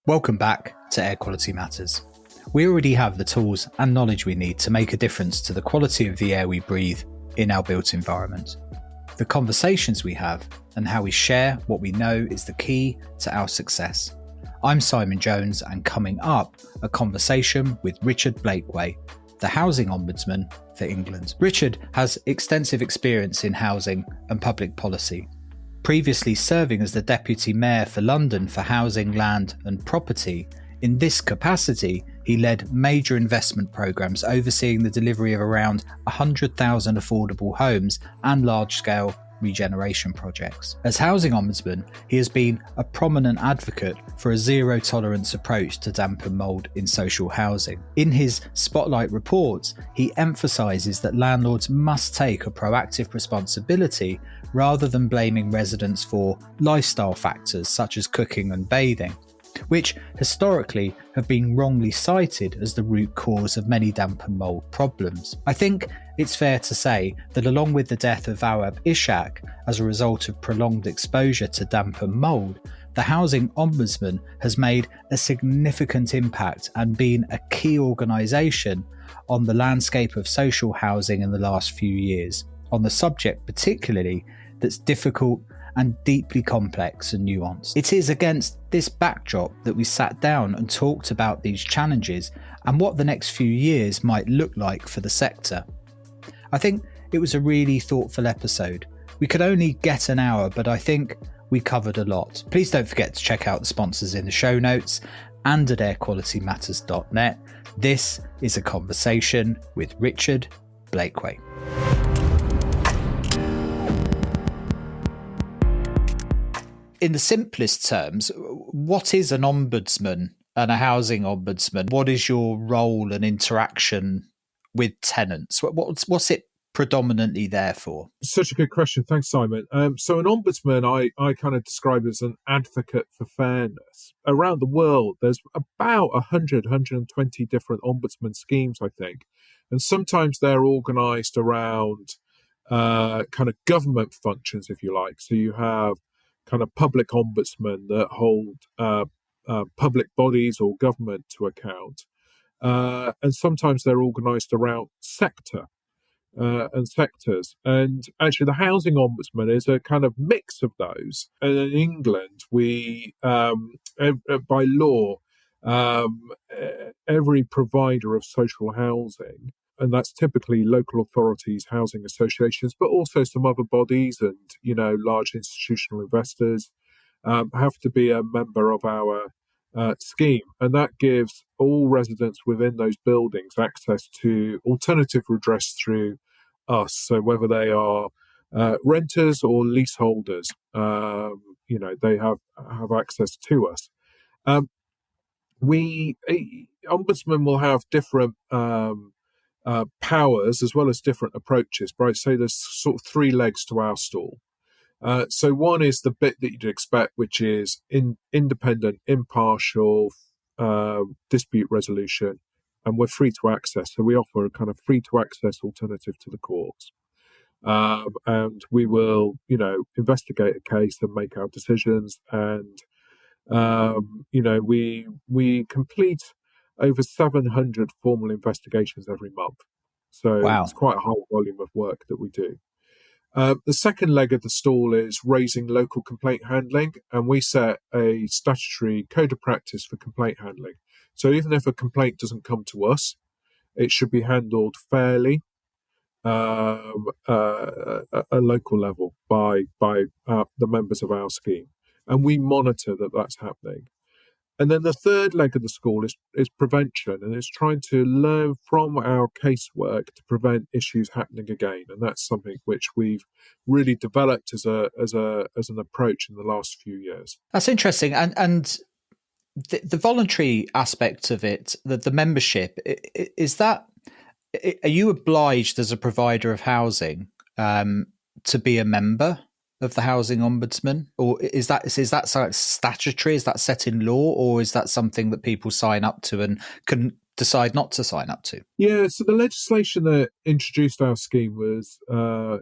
Welcome back to Air Quality Matters. We already have the tools and knowledge we need to make a difference to the quality of the air we breathe in our built environment. The conversations we have and how we share what we know is the key to our success. I'm Simon Jones, and coming up, a conversation with Richard Blakeway, the Housing Ombudsman for England. Richard has extensive experience in housing and public policy, previously serving as the Deputy Mayor for London for Housing, Land and Property. In this capacity, he led major investment programmes overseeing the delivery of around 100,000 affordable homes and large-scale regeneration projects. As Housing Ombudsman, he has been a prominent advocate for a zero-tolerance approach to damp and mould in social housing. In his Spotlight reports, he emphasises that landlords must take a proactive responsibility rather than blaming residents for lifestyle factors such as cooking and bathing, which historically have been wrongly cited as the root cause of many damp and mould problems. I think it's fair to say that along with the death of Awaab Ishak as a result of prolonged exposure to damp and mould, the Housing Ombudsman has made a significant impact and been a key organisation on the landscape of social housing in the last few years, on the subject particularly that's difficult and deeply complex and nuanced. It is against this backdrop that we sat down and talked about these challenges and what the next few years might look like for the sector. I think it was a really thoughtful episode. We could only get an hour, but I think we covered a lot. Please don't forget to check out the sponsors in the show notes and at airqualitymatters.net. This is a conversation with Richard Blakeway. In the simplest terms, what is an ombudsman and a housing ombudsman? What is your role and interaction with tenants? What's it predominantly there for? Such a good question. Thanks, Simon. So an ombudsman, I kind of describe as an advocate for fairness. Around the world, there's about 120 different ombudsman schemes, I think. And sometimes they're organised around kind of government functions, if you like. So you have kind of public ombudsmen that hold public bodies or government to account. And sometimes they're organised around sector and sectors. And actually the housing ombudsman is a kind of mix of those. And in England, we, by law, every provider of social housing, and that's typically local authorities, housing associations, but also some other bodies and, large institutional investors, have to be a member of our scheme. And that gives all residents within those buildings access to alternative redress through us. So whether they are renters or leaseholders, they have access to us. Ombudsmen will have different powers as well as different approaches, right? So there's sort of three legs to our stool. So one is the bit that you'd expect, which is independent, impartial dispute resolution, and we're free to access. So we offer a kind of free to access alternative to the courts. And we will, investigate a case and make our decisions. And, we complete over 700 formal investigations every month. So Wow. It's quite a high volume of work that we do. The second leg of the stool is raising local complaint handling, and we set a statutory code of practice for complaint handling. So even if a complaint doesn't come to us, it should be handled fairly at a local level by the members of our scheme. And we monitor that that's happening. And then the third leg of the stool is prevention, and it's trying to learn from our casework to prevent issues happening again. And that's something which we've really developed as an approach in the last few years. That's interesting. And the voluntary aspect of it, the membership, is that, are you obliged as a provider of housing to be a member of the Housing Ombudsman, or is that statutory? Is that set in law, or is that something that people sign up to and can decide not to sign up to? Yeah, so the legislation that introduced our scheme is the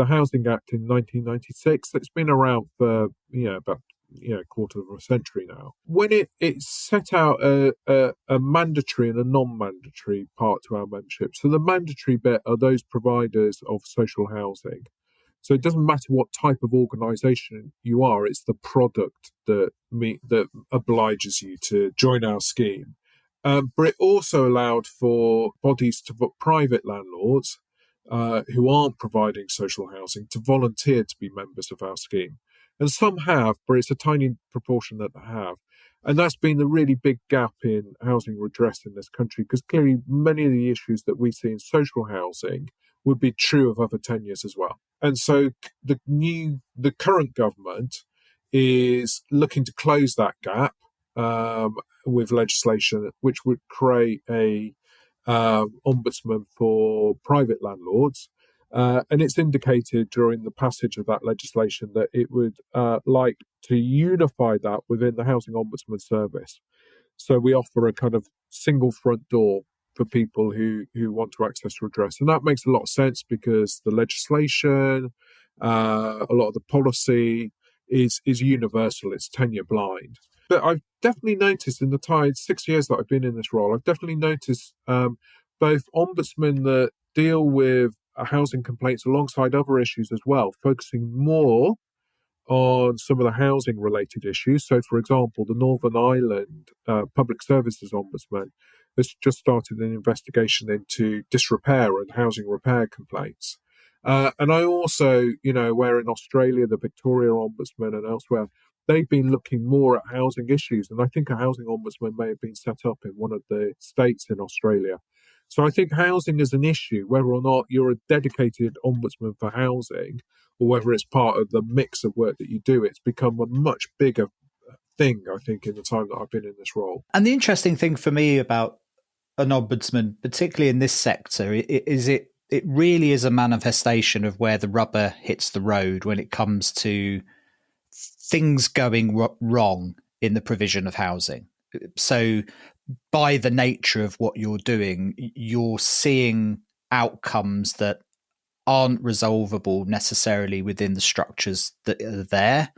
Housing Act in 1996. It's been around for about quarter of a century now. When it set out a mandatory and a non-mandatory part to our membership. So the mandatory bit are those providers of social housing. So it doesn't matter what type of organisation you are; it's the product that obliges you to join our scheme. But it also allowed for bodies private landlords who aren't providing social housing to volunteer to be members of our scheme. And some have, but it's a tiny proportion that have. And that's been the really big gap in housing redress in this country, because clearly many of the issues that we see in social housing would be true of other tenures as well. And so the current government is looking to close that gap with legislation which would create a ombudsman for private landlords. And it's indicated during the passage of that legislation that it would like to unify that within the Housing Ombudsman service. So we offer a kind of single front door for people who want to access redress. And that makes a lot of sense because the legislation, a lot of the policy is universal, it's tenure blind. But I've definitely noticed in the 6 years that I've been in this role, I've definitely noticed both ombudsmen that deal with housing complaints alongside other issues as well, focusing more on some of the housing related issues. So, for example, the Northern Ireland Public Services Ombudsman has just started an investigation into disrepair and housing repair complaints. And I also, where in Australia, the Victoria Ombudsman and elsewhere, they've been looking more at housing issues. And I think a housing ombudsman may have been set up in one of the states in Australia. So I think housing is an issue, whether or not you're a dedicated ombudsman for housing or whether it's part of the mix of work that you do. It's become a much bigger thing, I think, in the time that I've been in this role. And the interesting thing for me about an ombudsman, particularly in this sector, is it really is a manifestation of where the rubber hits the road when it comes to things going wrong in the provision of housing. So by the nature of what you're doing, you're seeing outcomes that aren't resolvable necessarily within the structures that are there.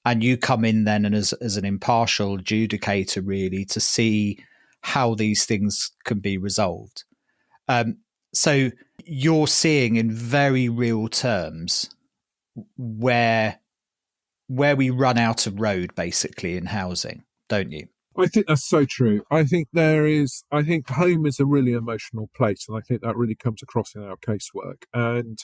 And you come in then and as an impartial adjudicator, really, to see how these things can be resolved. So you're seeing in very real terms where we run out of road, basically, in housing, don't you? I think that's so true. I think home is a really emotional place, and I think that really comes across in our casework. And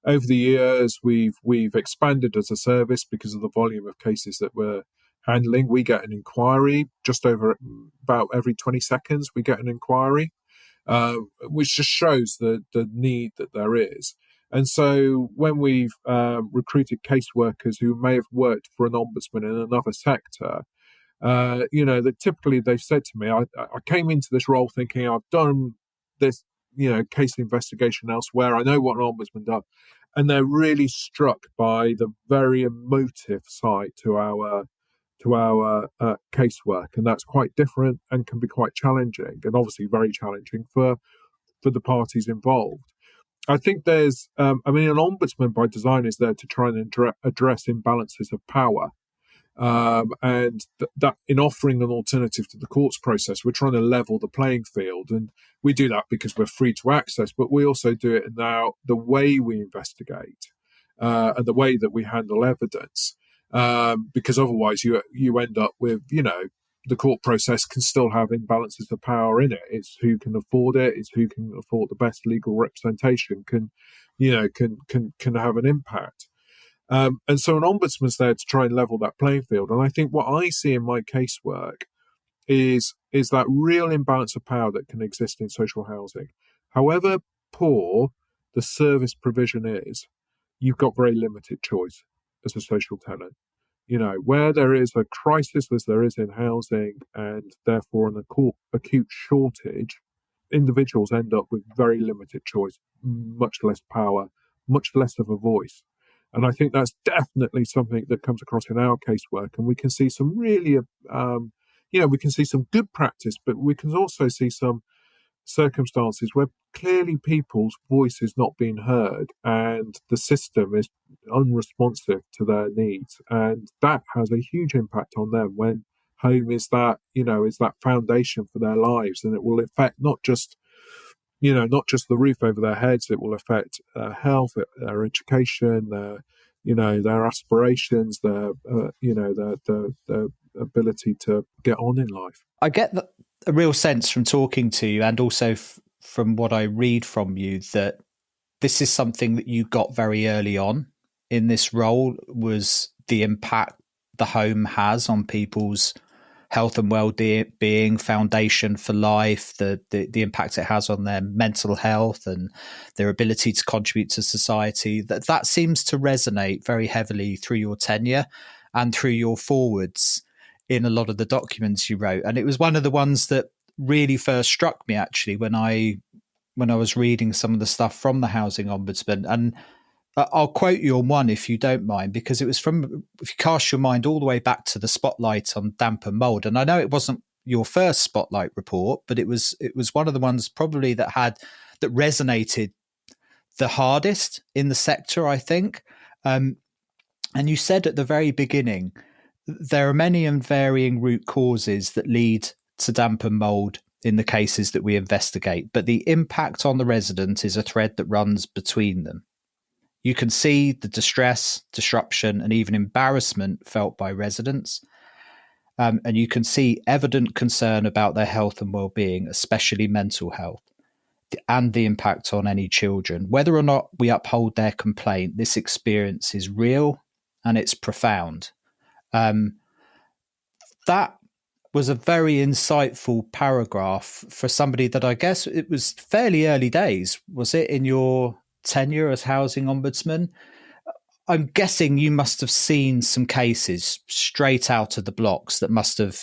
over the years, we've expanded as a service because of the volume of cases that we're handling. We get an inquiry just over about every 20 seconds. We get an inquiry, which just shows the need that there is. And so when we've recruited caseworkers who may have worked for an ombudsman in another sector, that typically they've said to me, I came into this role thinking I've done this, case investigation elsewhere. I know what an ombudsman does. And they're really struck by the very emotive side to our casework. And that's quite different and can be quite challenging, and obviously very challenging for the parties involved. I think there's, an ombudsman by design is there to try and address imbalances of power. And that in offering an alternative to the courts process, we're trying to level the playing field. And we do that because we're free to access, but we also do it now the way we investigate and the way that we handle evidence. Because otherwise you end up with, the court process can still have imbalances of power in it. It's who can afford it. It's who can afford the best legal representation can have an impact. And so an ombudsman's there to try and level that playing field. And I think what I see in my casework is that real imbalance of power that can exist in social housing. However poor the service provision is, you've got very limited choice as a social tenant. Where there is a crisis as there is in housing and therefore an acute shortage, individuals end up with very limited choice, much less power, much less of a voice. And I think that's definitely something that comes across in our casework. And we can see some really, we can see some good practice, but we can also see some circumstances where clearly people's voice is not being heard and the system is unresponsive to their needs. And that has a huge impact on them when home is that, is that foundation for their lives. And it will affect not just the roof over their heads, it will affect their health, their education, their aspirations, their ability to get on in life. I get a real sense from talking to you and also from what I read from you that this is something that you got very early on in this role, was the impact the home has on people's health and well-being, foundation for life, the impact it has on their mental health and their ability to contribute to society. That seems to resonate very heavily through your tenure and through your forwards in a lot of the documents you wrote. And it was one of the ones that really first struck me, actually, when I was reading some of the stuff from the Housing Ombudsman. And I'll quote you on one, if you don't mind, because it was from, if you cast your mind all the way back to the spotlight on damp and mould. And I know it wasn't your first spotlight report, but it was one of the ones probably that resonated the hardest in the sector, I think. And you said at the very beginning, there are many and varying root causes that lead to damp and mould in the cases that we investigate, but the impact on the resident is a thread that runs between them. You can see the distress, disruption, and even embarrassment felt by residents. And you can see evident concern about their health and well-being, especially mental health, and the impact on any children. Whether or not we uphold their complaint, this experience is real and it's profound. That was a very insightful paragraph for somebody that I guess it was fairly early days, was it, in your tenure as Housing Ombudsman? I'm guessing you must have seen some cases straight out of the blocks that must have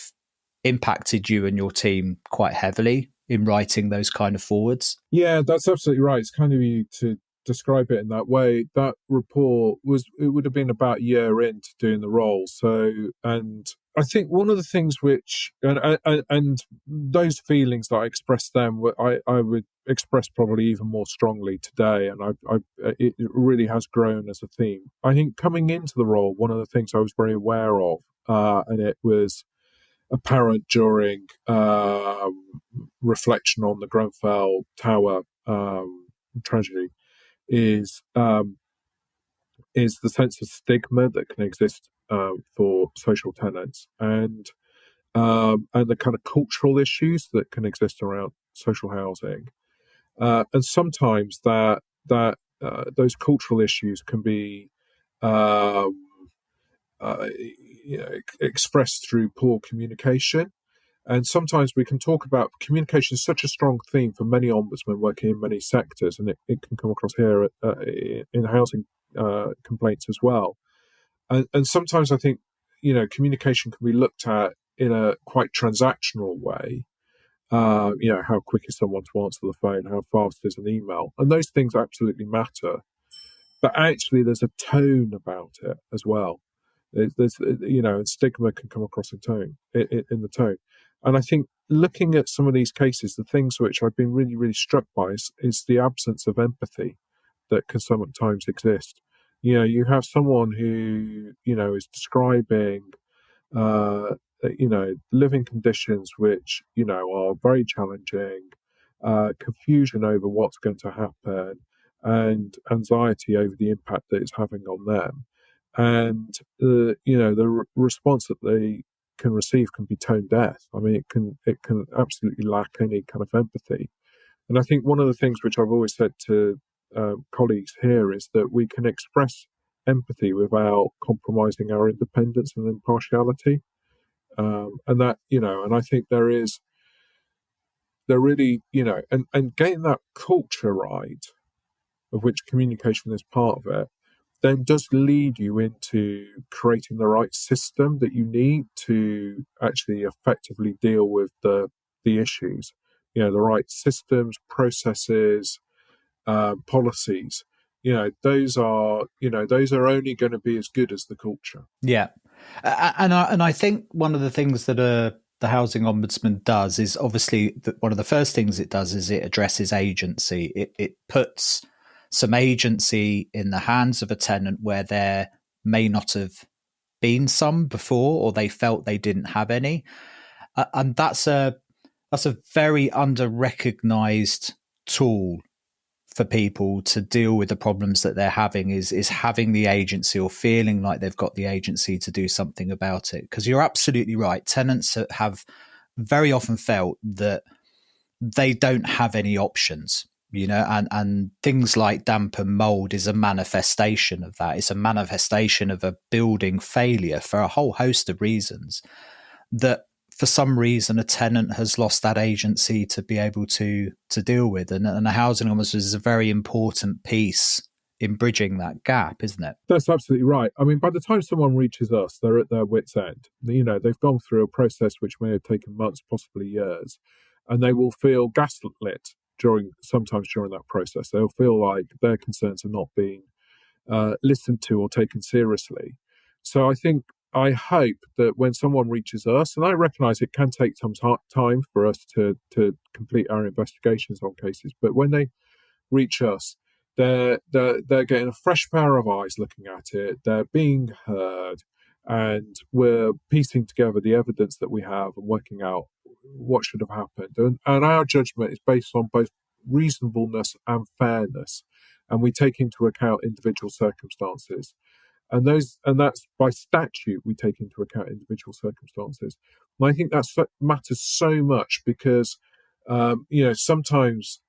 impacted you and your team quite heavily in writing those kind of forwards. Yeah, that's absolutely right. It's kind of you to describe it in that way. That report would have been about a year into doing the role. So, and I think one of the things which, and those feelings that I expressed then, I would express probably even more strongly today. And it really has grown as a theme. I think coming into the role, one of the things I was very aware of, and it was apparent during reflection on the Grenfell Tower tragedy, is the sense of stigma that can exist for social tenants, and the kind of cultural issues that can exist around social housing, and sometimes that those cultural issues can be expressed through poor communication. And sometimes we can talk about communication is such a strong theme for many ombudsmen working in many sectors, and it can come across here in housing complaints as well. And sometimes I think, communication can be looked at in a quite transactional way. How quick is someone to answer the phone? How fast is an email? And those things absolutely matter. But actually, there's a tone about it as well. There's and stigma can come across in the tone. And I think looking at some of these cases, the things which I've been really, really struck by is the absence of empathy that can sometimes exist. You have someone who, is describing, living conditions which, are very challenging, confusion over what's going to happen, and anxiety over the impact that it's having on them. And, the response that they can receive can be tone deaf. I mean, it can absolutely lack any kind of empathy. And I think one of the things which I've always said to colleagues here is that we can express empathy without compromising our independence and impartiality. And that, and I think there really, and getting that culture right, of which communication is part of it, then does lead you into creating the right system that you need to actually effectively deal with the issues. The right systems, processes, policies. Those are only going to be as good as the culture. Yeah, and I think one of the things that the Housing Ombudsman does is obviously one of the first things it does is it addresses agency. It puts some agency in the hands of a tenant where there may not have been some before, or they felt they didn't have any, and that's a very under recognized tool for people to deal with the problems that they're having, is having the agency or feeling like they've got the agency to do something about it. Because you're absolutely right, tenants have very often felt that they don't have any options, and things like damp and mold is a manifestation of that. It's a manifestation of a building failure for a whole host of reasons, that for some reason a tenant has lost that agency to be able to deal with, and the housing ombudsman is a very important piece in bridging that gap, isn't it? That's absolutely right. I mean, by the time someone reaches us, they're at their wits' end. They've gone through a process which may have taken months, possibly years, and they will feel gaslit sometimes during that process. They'll feel like their concerns are not being listened to or taken seriously. So I hope that when someone reaches us, and I recognise it can take some time for us to complete our investigations on cases, but when they reach us, they're getting a fresh pair of eyes looking at it. They're being heard, and we're piecing together the evidence that we have and working out what should have happened. And our judgment is based on both reasonableness and fairness, and we take into account individual circumstances. And that's by statute, we take into account individual circumstances. And I think that matters so much because, sometimes,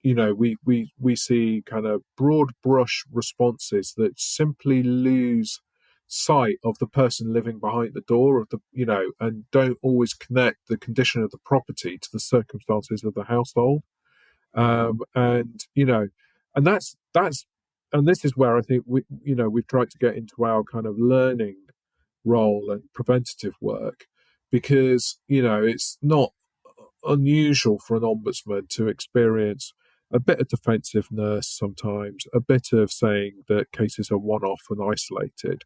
we see kind of broad brush responses that simply lose sight of the person living behind the door and don't always connect the condition of the property to the circumstances of the household. And that's and this is where I think we've tried to get into our kind of learning role and preventative work, because it's not unusual for an ombudsman to experience a bit of defensiveness sometimes, a bit of saying that cases are one-off and isolated.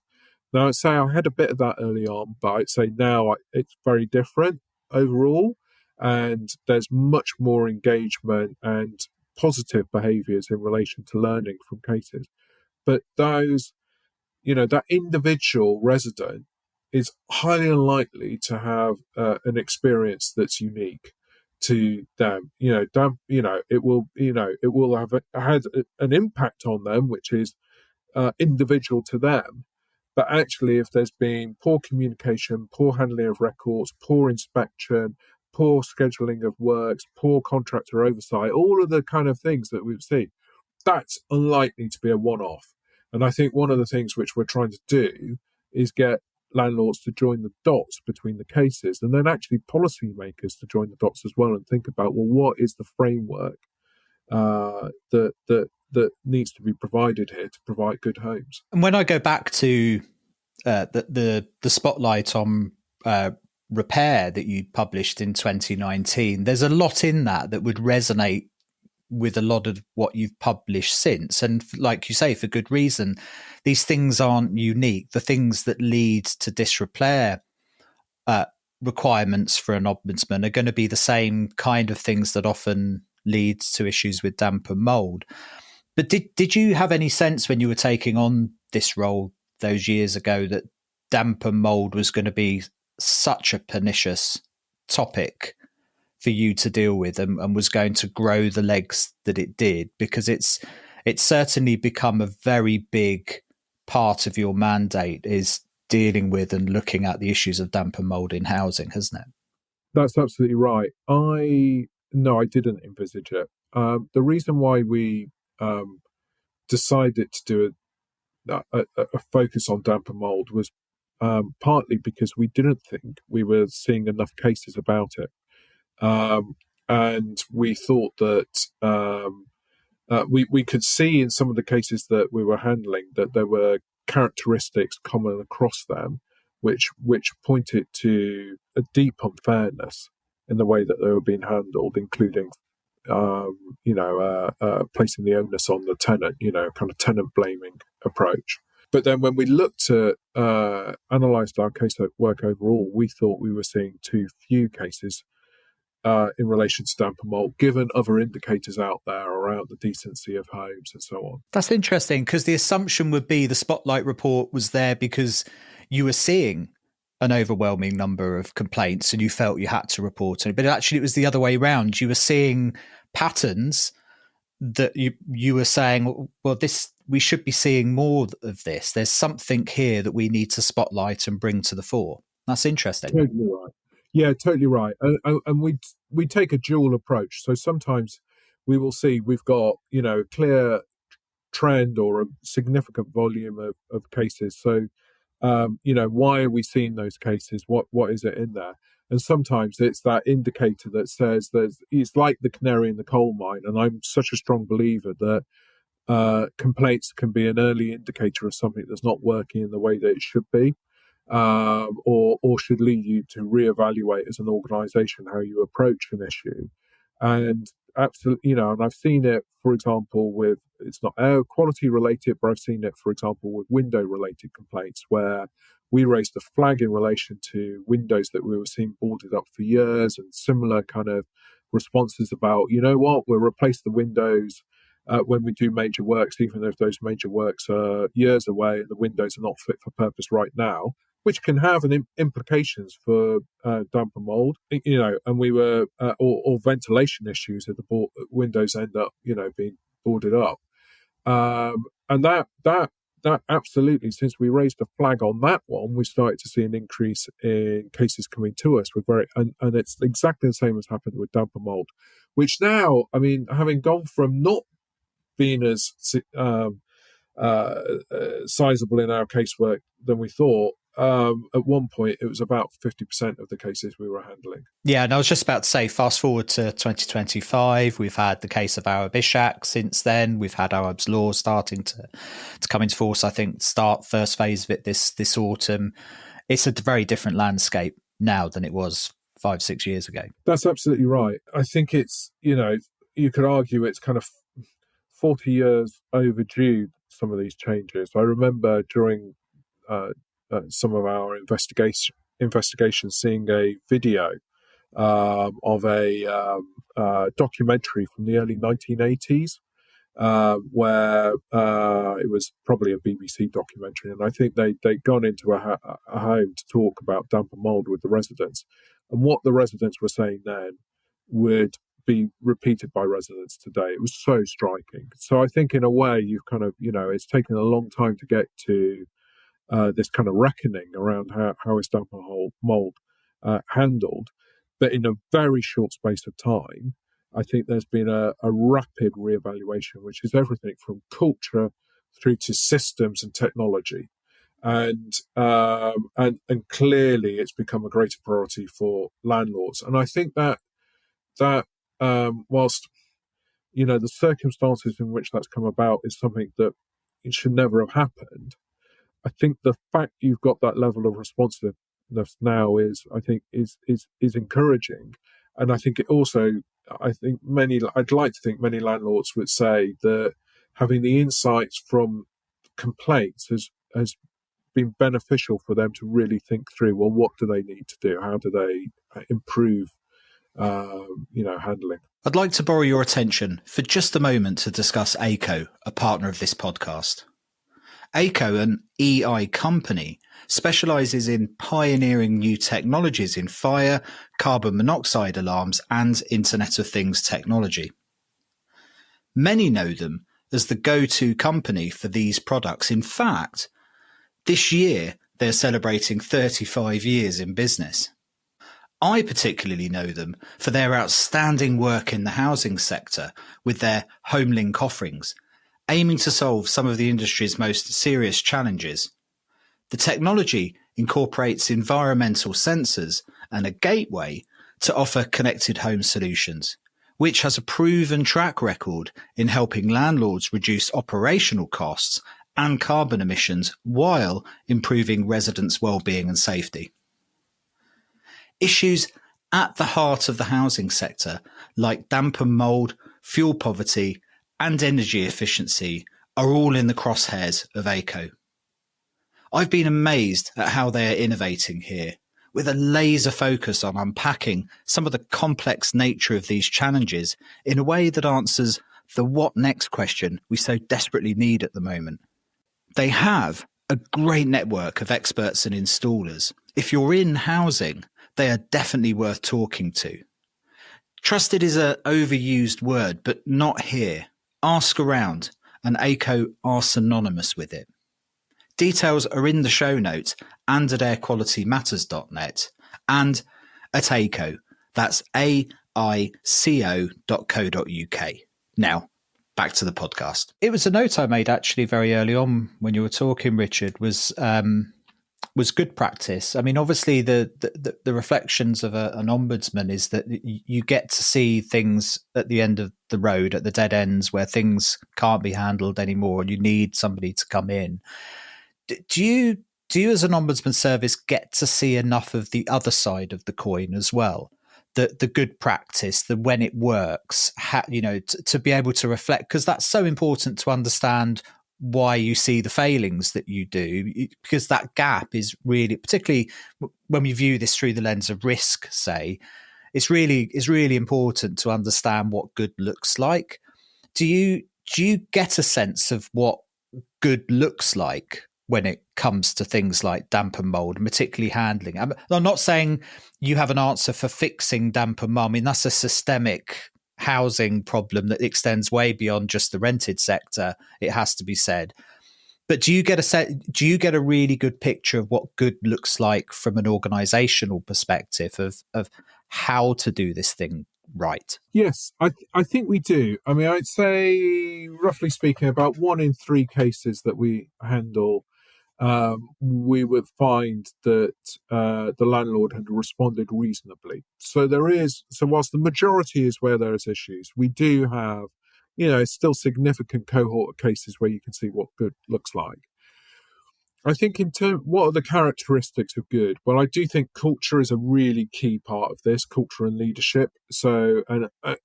Now, I'd say I had a bit of that early on, but I'd say now it's very different overall, and there's much more engagement and positive behaviours in relation to learning from cases. But that individual resident is highly unlikely to have an experience that's unique to them. It will have had an impact on them, which is individual to them. But actually, if there's been poor communication, poor handling of records, poor inspection, poor scheduling of works, poor contractor oversight, all of the kind of things that we've seen, that's unlikely to be a one-off. And I think one of the things which we're trying to do is get landlords to join the dots between the cases, and then actually policymakers to join the dots as well and think about, well, what is the framework that needs to be provided here to provide good homes. And when I go back to the spotlight on repair that you published in 2019, there's a lot in that would resonate with a lot of what you've published since. And like you say, for good reason, these things aren't unique. The things that lead to disrepair requirements for an ombudsman are going to be the same kind of things that often leads to issues with damp and mould. But did you have any sense when you were taking on this role those years ago that damp and mould was going to be such a pernicious topic for you to deal with, and was going to grow the legs that it did? Because it's certainly become a very big part of your mandate, is dealing with and looking at the issues of damp and mould in housing, hasn't it? That's absolutely right. No, I didn't envisage it. The reason why we decided to do a focus on damp and mould was partly because we didn't think we were seeing enough cases about it. And we thought that we could see in some of the cases that we were handling that there were characteristics common across them, which pointed to a deep unfairness in the way that they were being handled, including placing the onus on the tenant, kind of tenant blaming approach. But then when we looked at, analysed our casework overall, we thought we were seeing too few cases in relation to damp and mould, given other indicators out there around the decency of homes and so on. That's interesting, because the assumption would be the Spotlight report was there because you were seeing an overwhelming number of complaints and you felt you had to report it. But actually it was the other way around. You were seeing patterns that you were saying, well, we should be seeing more of this. There's something here that we need to spotlight and bring to the fore. That's interesting. Totally right. Yeah, totally right. And we take a dual approach. So sometimes we will see we've got, clear trend or a significant volume of cases. So, why are we seeing those cases? What is it in there? And sometimes it's that indicator that says it's like the canary in the coal mine. And I'm such a strong believer that complaints can be an early indicator of something that's not working in the way that it should be. Or should lead you to reevaluate as an organisation how you approach an issue. And absolutely, and I've seen it, for example, with, it's not air quality related, but I've seen it, for example, with window related complaints where we raised a flag in relation to windows that we were seeing boarded up for years, and similar kind of responses about, we'll replace the windows when we do major works, even if those major works are years away and the windows are not fit for purpose right now, which can have implications for damp and mould, and we were, or ventilation issues if the windows end up, being boarded up. And that absolutely, since we raised a flag on that one, we started to see an increase in cases coming to us. And it's exactly the same as happened with damp and mould, which now, having gone from not being as sizable in our casework than we thought, at one point it was about 50% of the cases we were handling. Yeah, and I was just about to say, fast forward to 2025, we've had the case of Awaab Ishak since then. We've had Awaab's law starting to come into force, I think, start first phase of it this autumn. It's a very different landscape now than it was 5-6 years ago. That's absolutely right. I think it's, you could argue it's kind of 40 years overdue, some of these changes. I remember during some of our investigations seeing a video of a documentary from the early 1980s where it was probably a BBC documentary, and I think they'd gone into a home to talk about damp and mould with the residents, and what the residents were saying then would be repeated by residents today. It was so striking. So I think in a way you've kind of, it's taken a long time to get to this kind of reckoning around how is damp and mould handled. But in a very short space of time, I think there's been a rapid reevaluation, which is everything from culture through to systems and technology. And clearly it's become a greater priority for landlords. And I think that whilst, the circumstances in which that's come about is something that it should never have happened, I think the fact you've got that level of responsiveness now is encouraging. And I think it also, I'd like to think many landlords would say that having the insights from complaints has been beneficial for them to really think through, well, what do they need to do? How do they improve handling? I'd like to borrow your attention for just a moment to discuss ACO, a partner of this podcast. ACO, an EI company, specialises in pioneering new technologies in fire, carbon monoxide alarms, and Internet of Things technology. Many know them as the go-to company for these products. In fact, this year they're celebrating 35 years in business. I particularly know them for their outstanding work in the housing sector with their HomeLink offerings, aiming to solve some of the industry's most serious challenges. The technology incorporates environmental sensors and a gateway to offer connected home solutions, which has a proven track record in helping landlords reduce operational costs and carbon emissions while improving residents' well-being and safety. Issues at the heart of the housing sector, like damp and mould, fuel poverty, and energy efficiency, are all in the crosshairs of ACO. I've been amazed at how they are innovating here, with a laser focus on unpacking some of the complex nature of these challenges in a way that answers the what next question we so desperately need at the moment. They have a great network of experts and installers. If you're in housing, they are definitely worth talking to. Trusted is an overused word, but not here. Ask around, and ACO are synonymous with it. Details are in the show notes and at airqualitymatters.net and at ACO. That's aico.co.uk. Now, back to the podcast. It was a note I made actually very early on when you were talking, Richard, was good practice. I mean, obviously the reflections of an ombudsman is that you get to see things at the end of the road, at the dead ends where things can't be handled anymore and you need somebody to come in. Do you as an ombudsman service get to see enough of the other side of the coin as well? The good practice, the when it works, to be able to reflect, because that's so important to understand why you see the failings that you do, because that gap is really, particularly when we view this through the lens of risk, say, it's really important to understand what good looks like. Do you get a sense of what good looks like when it comes to things like damp and mould, and particularly handling? I'm not saying you have an answer for fixing damp and mould. I mean, that's a systemic housing problem that extends way beyond just the rented sector, it has to be said. But do you get a really good picture of what good looks like from an organisational perspective of how to do this thing right? Yes, I think we do. I mean, I'd say, roughly speaking, about 1 in 3 cases that we handle, we would find that the landlord had responded reasonably. So whilst the majority is where there's issues, we do have, still significant cohort of cases where you can see what good looks like. I think what are the characteristics of good? Well, I do think culture is a really key part of this, culture and leadership. So,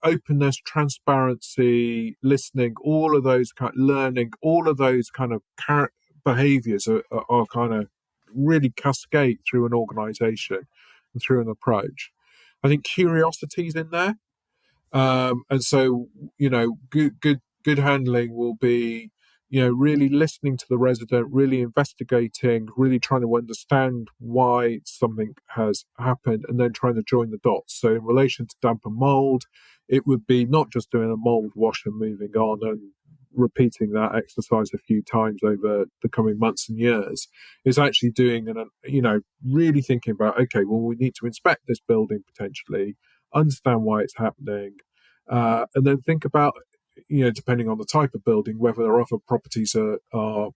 openness, transparency, listening, all of those learning, all of those kind of behaviors are kind of really cascade through an organization and through an approach. I think curiosity is in there. And so, good handling will be, really listening to the resident, really investigating, really trying to understand why something has happened, and then trying to join the dots. So in relation to damp and mould, it would be not just doing a mould wash and moving on and repeating that exercise a few times over the coming months and years. Is actually doing really thinking about, okay, well, we need to inspect this building potentially, understand why it's happening, and then think about, depending on the type of building, whether there are other properties are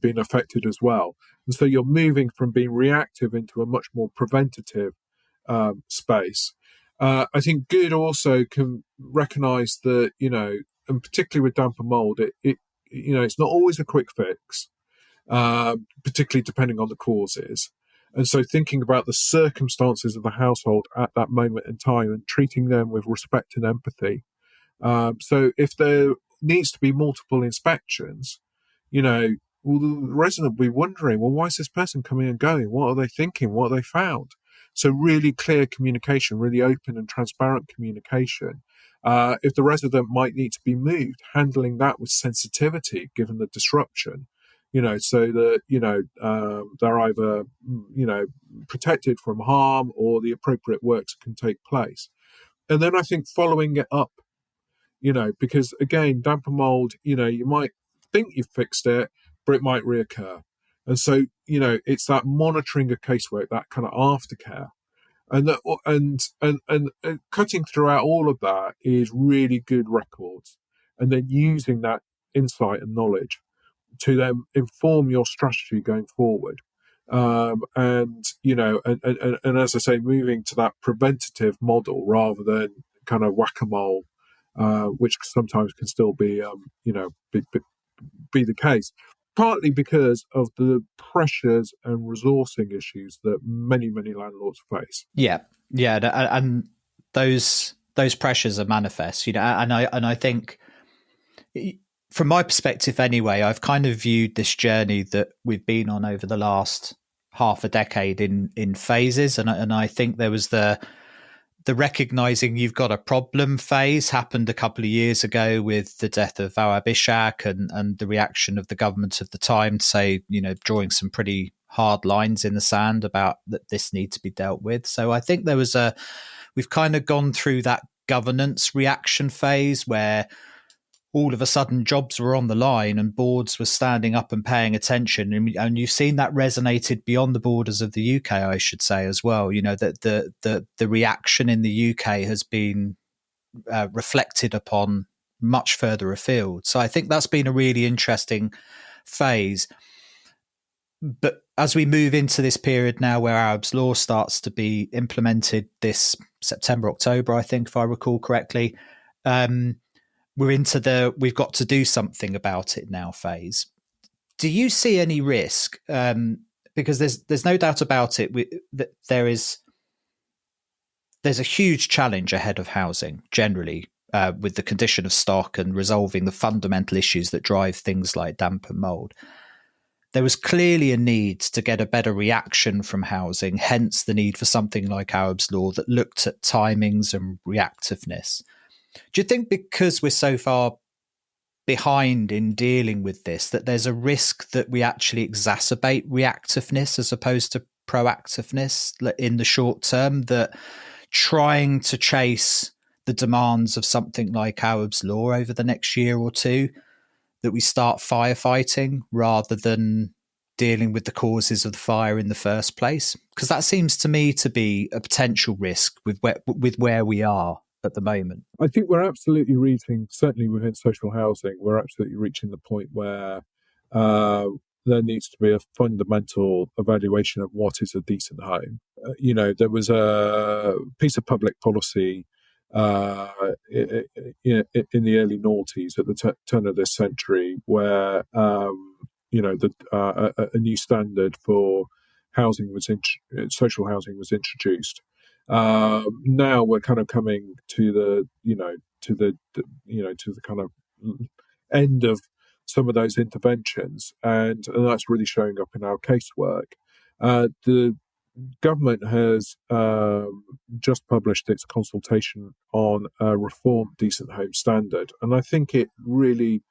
being affected as well. And so you're moving from being reactive into a much more preventative space. I think good also can recognise that, and particularly with damp and mould, it's not always a quick fix, particularly depending on the causes. And so thinking about the circumstances of the household at that moment in time and treating them with respect and empathy. So if there needs to be multiple inspections, the resident will be wondering, well, why is this person coming and going? What are they thinking? What have they found? So really clear communication, really open and transparent communication. If the resident might need to be moved, handling that with sensitivity, given the disruption, so that, they're either, protected from harm or the appropriate works can take place. And then I think following it up, because again, damp and mould, you might think you've fixed it, but it might reoccur. And so, it's that monitoring of casework, that kind of aftercare. And cutting throughout all of that is really good records. And then using that insight and knowledge to then inform your strategy going forward. And as I say, moving to that preventative model rather than kind of whack-a-mole, which sometimes can still be, be the case. Partly because of the pressures and resourcing issues that many, many landlords face. Yeah, and those pressures are manifest, and I think from my perspective anyway, I've kind of viewed this journey that we've been on over the last half a decade in phases, and I think there was the recognizing you've got a problem phase happened a couple of years ago with the death of Awaab Ishak, and the reaction of the government of the time to say, drawing some pretty hard lines in the sand about that this needs to be dealt with. So I think we've kind of gone through that governance reaction phase where all of a sudden jobs were on the line and boards were standing up and paying attention. And you've seen that resonated beyond the borders of the UK, I should say, as well. That the reaction in the UK has been reflected upon much further afield. So I think that's been a really interesting phase. But as we move into this period now where Awaab's law starts to be implemented this September, October, I think, if I recall correctly, we're into we've got to do something about it now phase. Do you see any risk? Because there's no doubt about it that there's a huge challenge ahead of housing generally, with the condition of stock and resolving the fundamental issues that drive things like damp and mould. There was clearly a need to get a better reaction from housing, hence the need for something like Awaab's law that looked at timings and reactiveness. Do you think because we're so far behind in dealing with this, that there's a risk that we actually exacerbate reactiveness as opposed to proactiveness in the short term, that trying to chase the demands of something like Awaab's law over the next year or two, that we start firefighting rather than dealing with the causes of the fire in the first place? Because that seems to me to be a potential risk with where we are at the moment. I think we're absolutely reaching, certainly within social housing, we're absolutely reaching the point where there needs to be a fundamental evaluation of what is a decent home. There was a piece of public policy in the early noughties at the turn of this century where a new standard for housing social housing was introduced. Now we're kind of coming to the kind of end of some of those interventions, and that's really showing up in our casework. The government has just published its consultation on a reformed decent home standard, and I think it really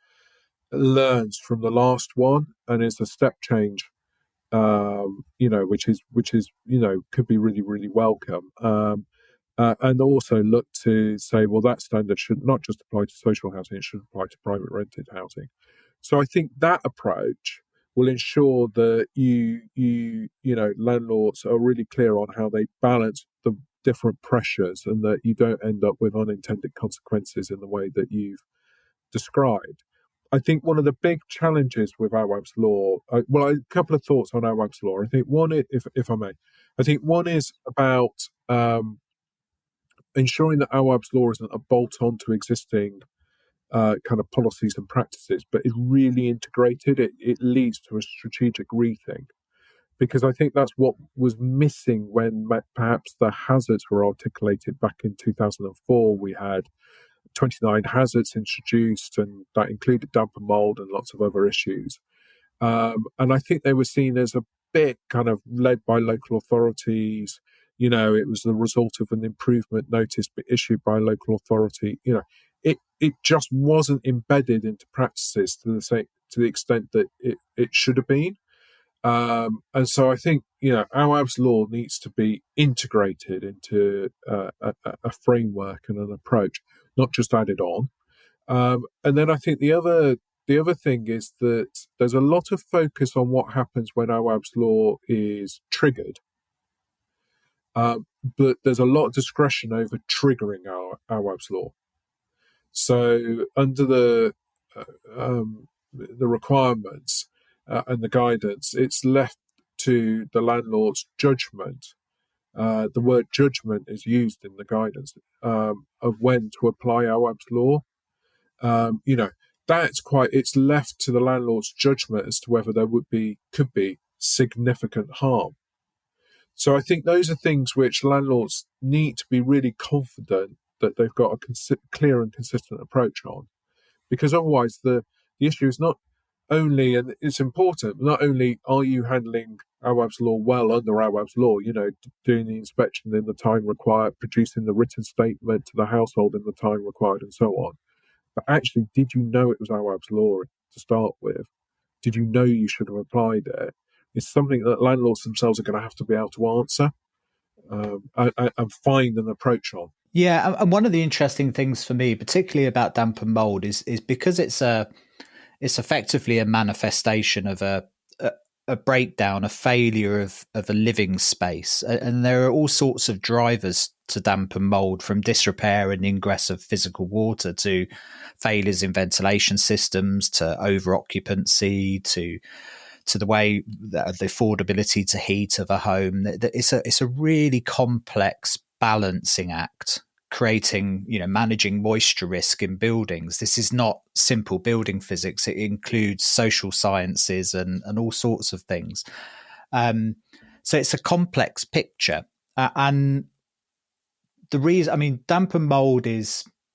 learns from the last one and is a step change, which is could be really, really welcome. And also look to say, well, that standard should not just apply to social housing; it should apply to private rented housing. So I think that approach will ensure that landlords are really clear on how they balance the different pressures, and that you don't end up with unintended consequences in the way that you've described. I think one of the big challenges with Awaab's law, a couple of thoughts on Awaab's law. I think one, if I may, one is about ensuring that Awaab's law isn't a bolt-on to existing kind of policies and practices, but is really integrated. It leads to a strategic rethink, because I think that's what was missing when perhaps the hazards were articulated back in 2004. We had 29 hazards introduced, and that included damp and mould and lots of other issues. And I think they were seen as a bit kind of led by local authorities. It was the result of an improvement notice issued by a local authority. It just wasn't embedded into practices to the extent that it should have been. And so I think, Awaab's law needs to be integrated into a framework and an approach, not just added on. And then I think the other thing is that there's a lot of focus on what happens when Awaab's law is triggered. But there's a lot of discretion over triggering Awaab's law. So under the requirements and the guidance, it's left to the landlord's judgment. The word judgment is used in the guidance of when to apply Awaab's law. It's left to the landlord's judgment as to whether there could be significant harm. So I think those are things which landlords need to be really confident that they've got a clear and consistent approach on, because otherwise the the issue is not only, and it's important, not only are you handling Awaab's law well under Awaab's law, doing the inspection in the time required, producing the written statement to the household in the time required, and so on, but actually, did you know it was Awaab's law to start with? Did you know you should have applied it? It's something that landlords themselves are going to have to be able to answer and find an approach on. Yeah, and one of the interesting things for me, particularly about damp and mold, is because it's effectively a manifestation of a breakdown, a failure of a living space, and there are all sorts of drivers to damp and mold, from disrepair and ingress of physical water to failures in ventilation systems, to over occupancy, to the way the affordability to heat of a home. It's a really complex balancing act, creating, managing moisture risk in buildings. This is not simple building physics. It includes social sciences and all sorts of things. So it's a complex picture. And the reason, damp and mold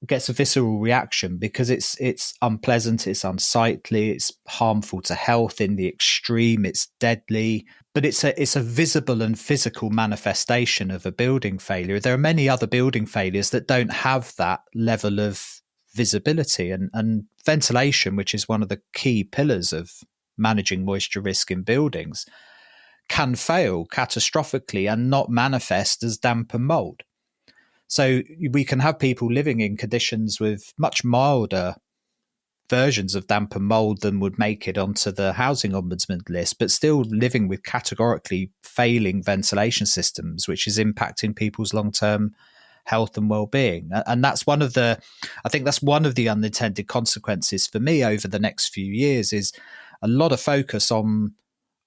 gets a visceral reaction because it's unpleasant, it's unsightly, it's harmful to health in the extreme, it's deadly. But it's a visible and physical manifestation of a building failure. There are many other building failures that don't have that level of visibility, and ventilation, which is one of the key pillars of managing moisture risk in buildings, can fail catastrophically and not manifest as damp and mold. So we can have people living in conditions with much milder versions of damp and mold than would make it onto the Housing Ombudsman list, but still living with categorically failing ventilation systems, which is impacting people's long-term health and well-being. And that's one of the unintended consequences for me over the next few years, is a lot of focus on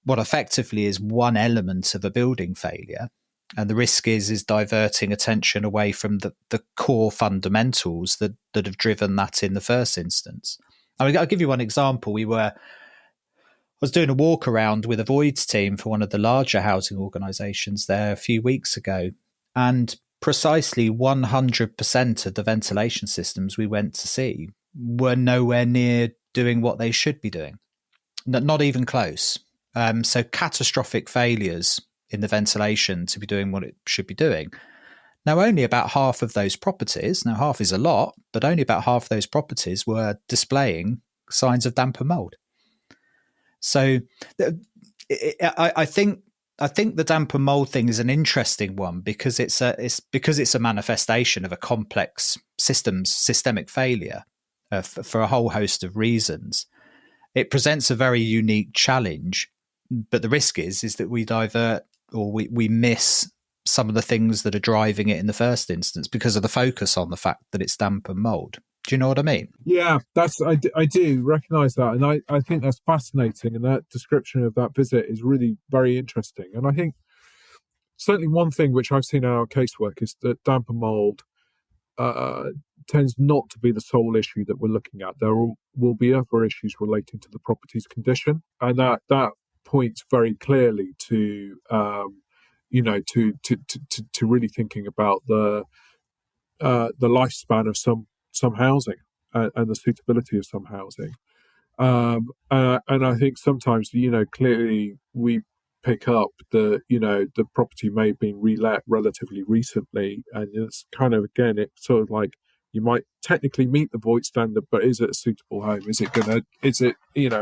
what effectively is one element of a building failure. And the risk is diverting attention away from the core fundamentals that have driven that in the first instance. I'll give you one example. I was doing a walk around with a voids team for one of the larger housing organisations there a few weeks ago, and precisely 100% of the ventilation systems we went to see were nowhere near doing what they should be doing. Not even close. So catastrophic failures in the ventilation to be doing what it should be doing. Now, only about half of those properties, now half is a lot, but only about half of those properties were displaying signs of damp and mold. So I think the damp and mold thing is an interesting one because it's a manifestation of a complex systemic failure for a whole host of reasons. It presents a very unique challenge, but the risk is that we divert, or we miss some of the things that are driving it in the first instance because of the focus on the fact that it's damp and mold. Do you know what I mean? Yeah, I do recognise that, and I think that's fascinating, and that description of that visit is really very interesting. And I think certainly one thing which I've seen in our casework is that damp and mold tends not to be the sole issue that we're looking at. There will be other issues relating to the property's condition, and that points very clearly to to really thinking about the lifespan of some housing and the suitability of some housing. And I think sometimes clearly we pick up the property may have been relet relatively recently, and it's kind of, again, it's sort of like you might technically meet the void standard, but is it a suitable home?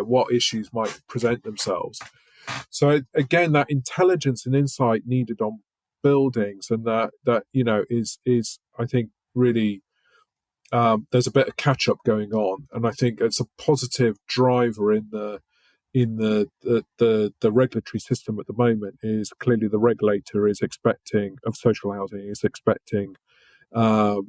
What issues might present themselves? So again, that intelligence and insight needed on buildings, and that is I think really there's a bit of catch up going on, and I think it's a positive driver in the regulatory system at the moment. Is clearly the regulator is expecting of social housing, is expecting the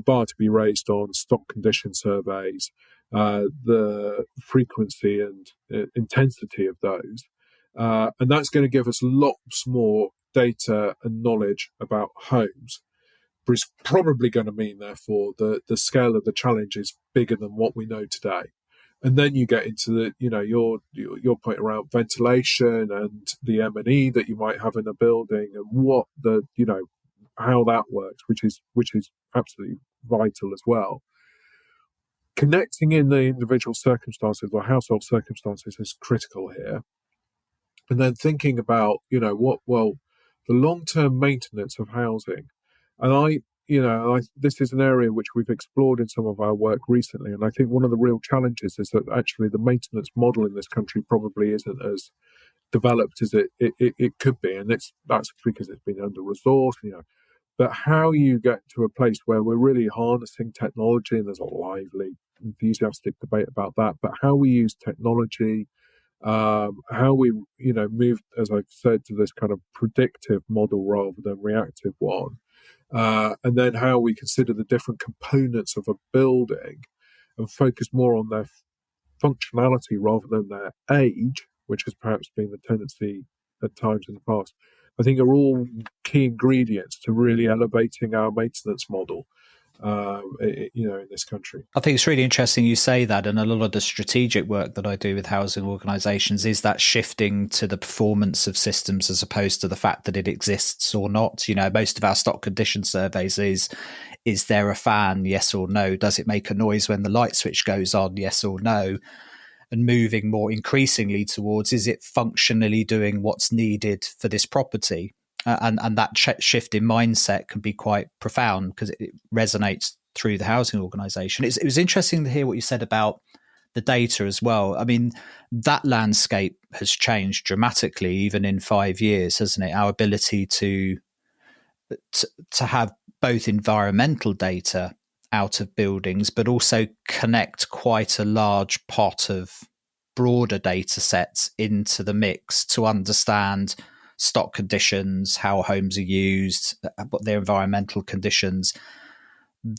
bar to be raised on stock condition surveys, the frequency and intensity of those, and that's going to give us lots more data and knowledge about homes. But it's probably going to mean, therefore, the scale of the challenge is bigger than what we know today. And then you get into the, your point around ventilation and the M&E that you might have in a building, and what how that works, which is absolutely vital as well. connecting in the individual circumstances or household circumstances is critical here. And then thinking about, the long-term maintenance of housing. And this is an area which we've explored in some of our work recently. And I think one of the real challenges is that actually the maintenance model in this country probably isn't as developed as it could be. And that's because it's been under-resourced, But how you get to a place where we're really harnessing technology, and there's a lively, enthusiastic debate about that, but how we use technology, how we, move, as I've said, to this kind of predictive model rather than reactive one, and then how we consider the different components of a building and focus more on their functionality rather than their age, which has perhaps been the tendency at times in the past, I think are all key ingredients to really elevating our maintenance model, in this country. I think it's really interesting you say that, and a lot of the strategic work that I do with housing organisations is that shifting to the performance of systems as opposed to the fact that it exists or not. Most of our stock condition surveys is there a fan, yes or no? Does it make a noise when the light switch goes on, yes or no? And moving more increasingly towards, is it functionally doing what's needed for this property? And that shift in mindset can be quite profound because it resonates through the housing organisation. It was interesting to hear what you said about the data as well. I mean, that landscape has changed dramatically, even in 5 years, hasn't it? Our ability to have both environmental data out of buildings, but also connect quite a large pot of broader data sets into the mix to understand stock conditions, how homes are used, what their environmental conditions.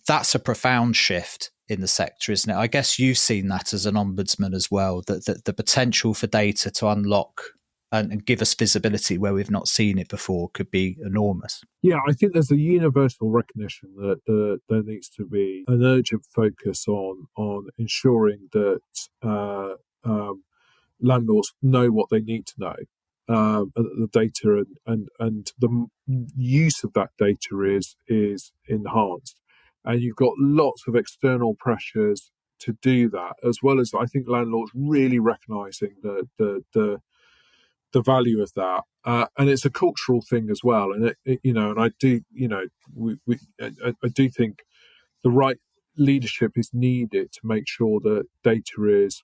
That's a profound shift in the sector, isn't it? I guess you've seen that as an ombudsman as well, that the potential for data to unlock and give us visibility where we've not seen it before could be enormous. Yeah, I think there's a universal recognition that there needs to be an urgent focus on ensuring that landlords know what they need to know, the data and the use of that data is enhanced, and you've got lots of external pressures to do that, as well as I think landlords really recognising the value of that, and it's a cultural thing as well. And and I do, I do think the right leadership is needed to make sure that data is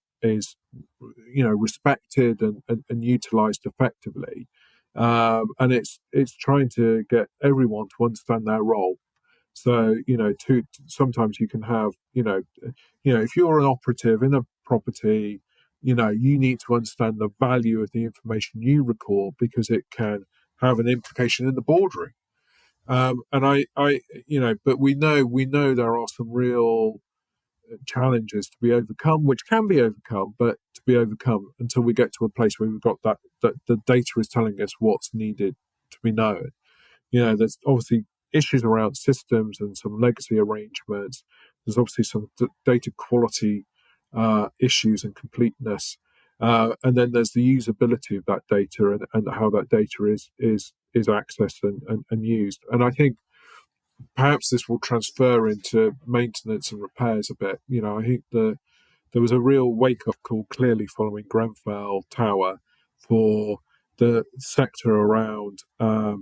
respected and utilised effectively, and it's trying to get everyone to understand their role. So sometimes you can have if you're an operative in a property, you need to understand the value of the information you record because it can have an implication in the boardroom. And but we know there are some real challenges to be overcome, which can be overcome, but to be overcome until we get to a place where we've got that the data is telling us what's needed to be known. There's obviously issues around systems and some legacy arrangements. There's obviously some data quality issues and completeness, and then there's the usability of that data and how that data is accessed and used. And I think perhaps this will transfer into maintenance and repairs a bit. I think there was a real wake-up call clearly following Grenfell Tower for the sector around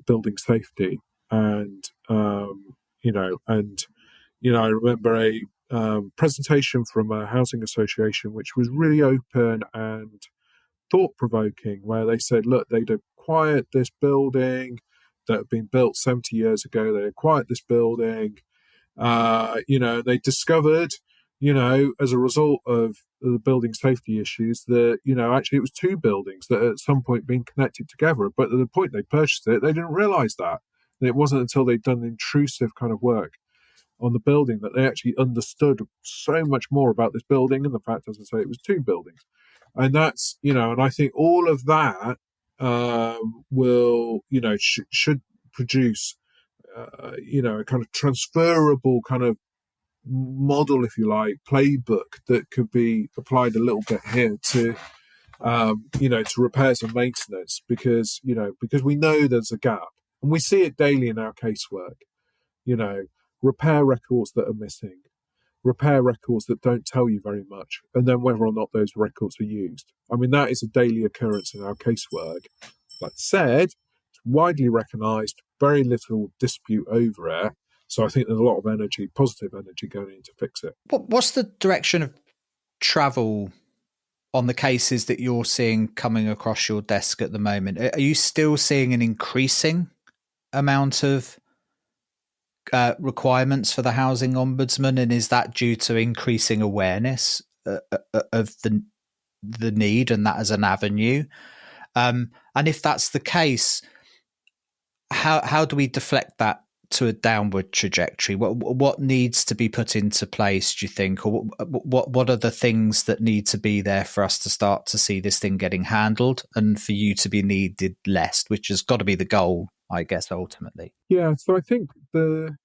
building safety, and I remember a presentation from a housing association which was really open and thought-provoking, where they said, look, they'd acquired this building that had been built 70 years ago. They acquired this building. They discovered, as a result of the building safety issues, that, actually it was two buildings that at some point been connected together. But at the point they purchased it, they didn't realise that. And it wasn't until they'd done intrusive kind of work on the building that they actually understood so much more about this building and the fact, as I say, it was two buildings. And that's, and I think all of that will, should produce, a kind of transferable kind of model, if you like, playbook that could be applied a little bit here to, to repairs and maintenance, because we know there's a gap and we see it daily in our casework, repair records that are missing, repair records that don't tell you very much, and then whether or not those records are used. I mean, that is a daily occurrence in our casework. Like I said, it's widely recognised, very little dispute over it. So I think there's a lot of energy, positive energy going in to fix it. What's the direction of travel on the cases that you're seeing coming across your desk at the moment? Are you still seeing an increasing amount of requirements for the Housing Ombudsman, and is that due to increasing awareness of the need and that as an avenue? And if that's the case, how do we deflect that to a downward trajectory? What needs to be put into place, do you think, or what are the things that need to be there for us to start to see this thing getting handled and for you to be needed less, which has got to be the goal, I guess, ultimately? Yeah, so I think the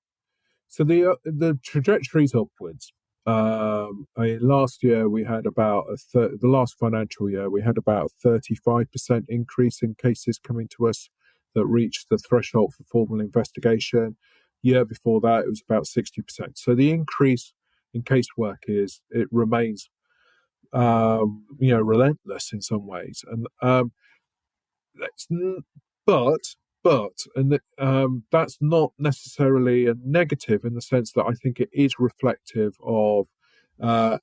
trajectory's upwards. Last year we had about the last financial year we had about a 35% increase in cases coming to us that reached the threshold for formal investigation. Year before that, it was about 60%. So the increase in casework remains, relentless in some ways, and that's not necessarily a negative in the sense that I think it is reflective of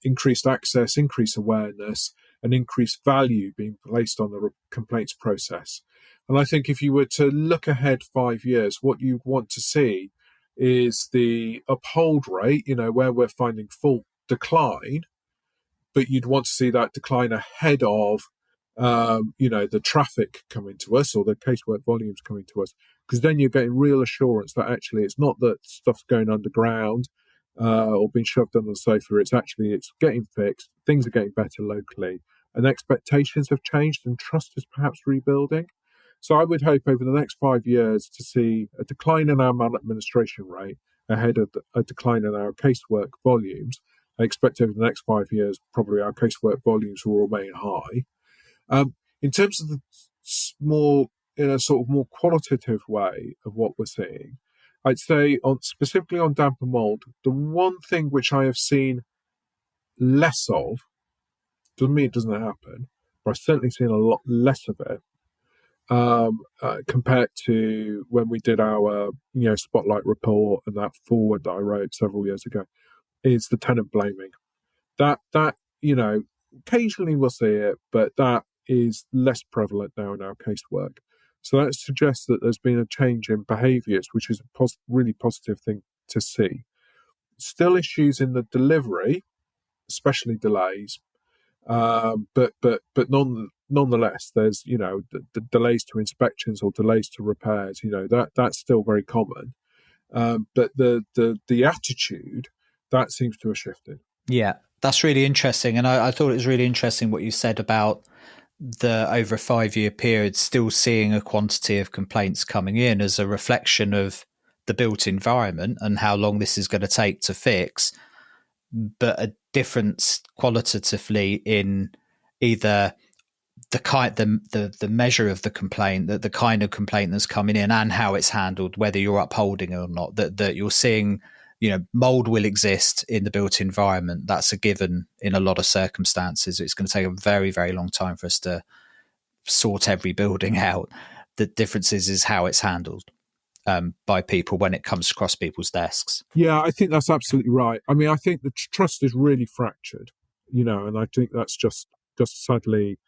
increased access, increased awareness, and increased value being placed on the complaints process. And I think if you were to look ahead 5 years, what you want to see is the uphold rate, where we're finding fault decline, but you'd want to see that decline ahead of the traffic coming to us or the casework volumes coming to us, because then you're getting real assurance that actually it's not that stuff's going underground or being shoved under the sofa. It's getting fixed, things are getting better locally, and expectations have changed and trust is perhaps rebuilding. So I would hope over the next 5 years to see a decline in our maladministration rate ahead of a decline in our casework volumes. I expect over the next 5 years, probably our casework volumes will remain high. In terms of the in a sort of more qualitative way of what we're seeing, I'd say specifically on damp and mould, the one thing which I have seen less of, doesn't mean it doesn't happen, but I've certainly seen a lot less of it compared to when we did our spotlight report and that forward that I wrote several years ago, is the tenant blaming. That occasionally we'll see it, but that is less prevalent now in our casework. So that suggests that there's been a change in behaviours, which is a really positive thing to see. Still issues in the delivery, especially delays, but nonetheless, there's the delays to inspections or delays to repairs. That's still very common, but the attitude that seems to have shifted. Yeah, that's really interesting, and I thought it was really interesting what you said about the over a 5-year period still seeing a quantity of complaints coming in as a reflection of the built environment and how long this is going to take to fix, but a difference qualitatively in either the measure of the complaint, the kind of complaint that's coming in and how it's handled, whether you're upholding it or not, that you're seeing, mould will exist in the built environment. That's a given in a lot of circumstances. It's going to take a very, very long time for us to sort every building out. The difference is how it's handled by people when it comes across people's desks. Yeah, I think that's absolutely right. I mean, I think the trust is really fractured, and I think that's just sadly,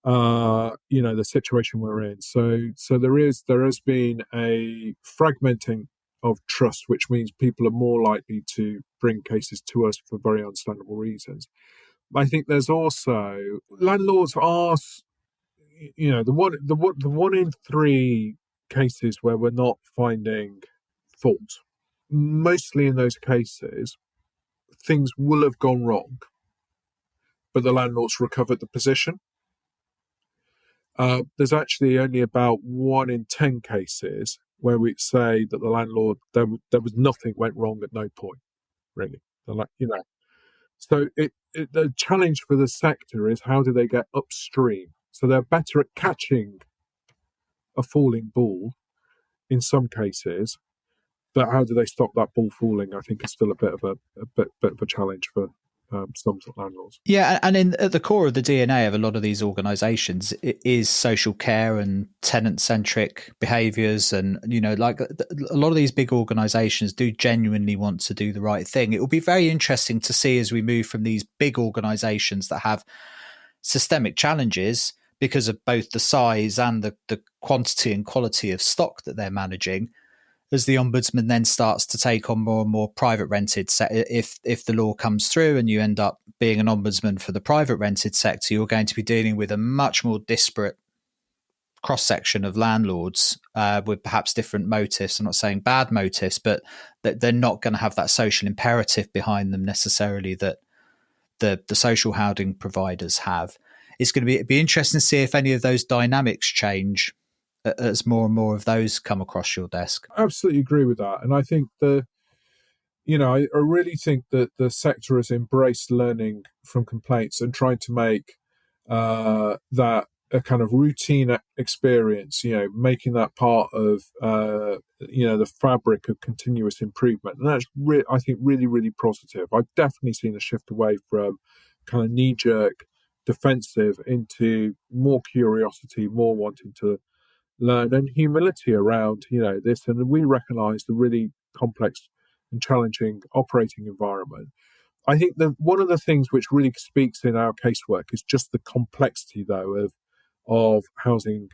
the situation we're in. So there has been a fragmenting of trust, which means people are more likely to bring cases to us for very understandable reasons. I think there's also landlords are, the one in 3 cases where we're not finding fault. Mostly in those cases, things will have gone wrong, but the landlord's recovered the position. There's actually only about 1 in 10 cases where we say that the landlord, there was nothing went wrong at no point, really. So the challenge for the sector is how do they get upstream? So they're better at catching a falling ball in some cases, But how do they stop that ball falling? I think is still a bit of a challenge for some landlords. Yeah, and at the core of the DNA of a lot of these organisations is social care and tenant-centric behaviours, and like a lot of these big organisations do genuinely want to do the right thing. It will be very interesting to see as we move from these big organisations that have systemic challenges because of both the size and the quantity and quality of stock that they're managing, as the Ombudsman then starts to take on more and more private rented if the law comes through and you end up being an Ombudsman for the private rented sector, you're going to be dealing with a much more disparate cross-section of landlords with perhaps different motives. I'm not saying bad motives, but that they're not going to have that social imperative behind them necessarily that the social housing providers have. It's going to be interesting to see if any of those dynamics change as more and more of those come across your desk. I absolutely agree with that. And I think I really think that the sector has embraced learning from complaints and trying to make that a kind of routine experience, making that part of, the fabric of continuous improvement. And that's, I think, really, really positive. I've definitely seen a shift away from kind of knee-jerk defensive into more curiosity, more wanting to learn, and humility around this. And we recognise the really complex and challenging operating environment. I think that one of the things which really speaks in our casework is just the complexity, though, of housing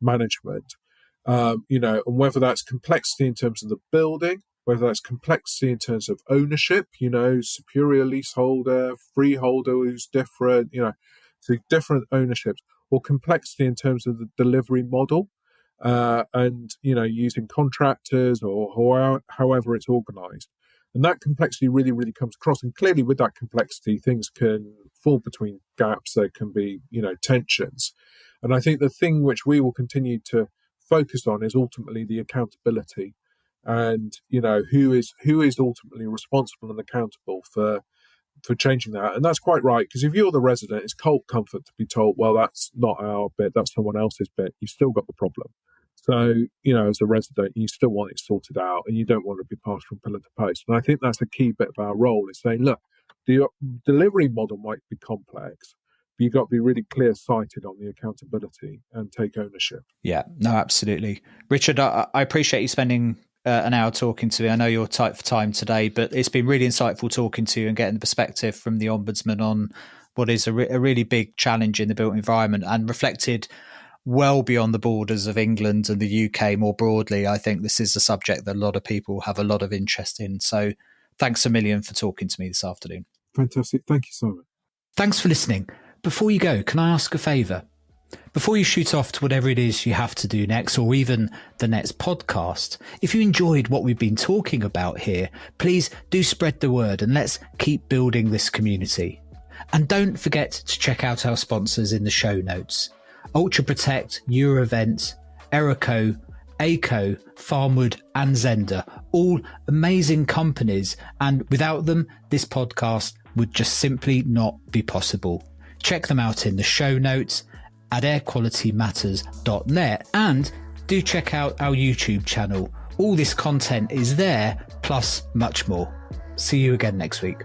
management. And whether that's complexity in terms of the building, whether that's complexity in terms of ownership, superior leaseholder, freeholder who's different, so different ownerships, or complexity in terms of the delivery model. And using contractors or however it's organised, and that complexity really, really comes across. And clearly, with that complexity, things can fall between gaps. There can be tensions, and I think the thing which we will continue to focus on is ultimately the accountability, and who is ultimately responsible and accountable for changing that. And that's quite right, because if you're the resident, it's cold comfort to be told, well, that's not our bit, that's someone else's bit. You've still got the problem. So, as a resident, you still want it sorted out, and you don't want to be passed from pillar to post. And I think that's a key bit of our role, is saying, look, the delivery model might be complex, but you've got to be really clear-sighted on the accountability and take ownership. Yeah, no, absolutely. Richard, I appreciate you spending an hour talking to me. I know you're tight for time today, but it's been really insightful talking to you and getting the perspective from the Ombudsman on what is a really big challenge in the built environment, and reflected well beyond the borders of England and the UK more broadly. I think this is a subject that a lot of people have a lot of interest in. So thanks a million for talking to me this afternoon. Fantastic. Thank you, Simon. Thanks for listening. Before you go, can I ask a favour? Before you shoot off to whatever it is you have to do next, or even the next podcast, if you enjoyed what we've been talking about here, please do spread the word and let's keep building this community. And don't forget to check out our sponsors in the show notes. Ultra Protect, Eurovent, Erico, ACO, Farmwood and Zender, all amazing companies, and without them, this podcast would just simply not be possible. Check them out in the show notes at airqualitymatters.net, and do check out our YouTube channel. All this content is there, plus much more. See you again next week.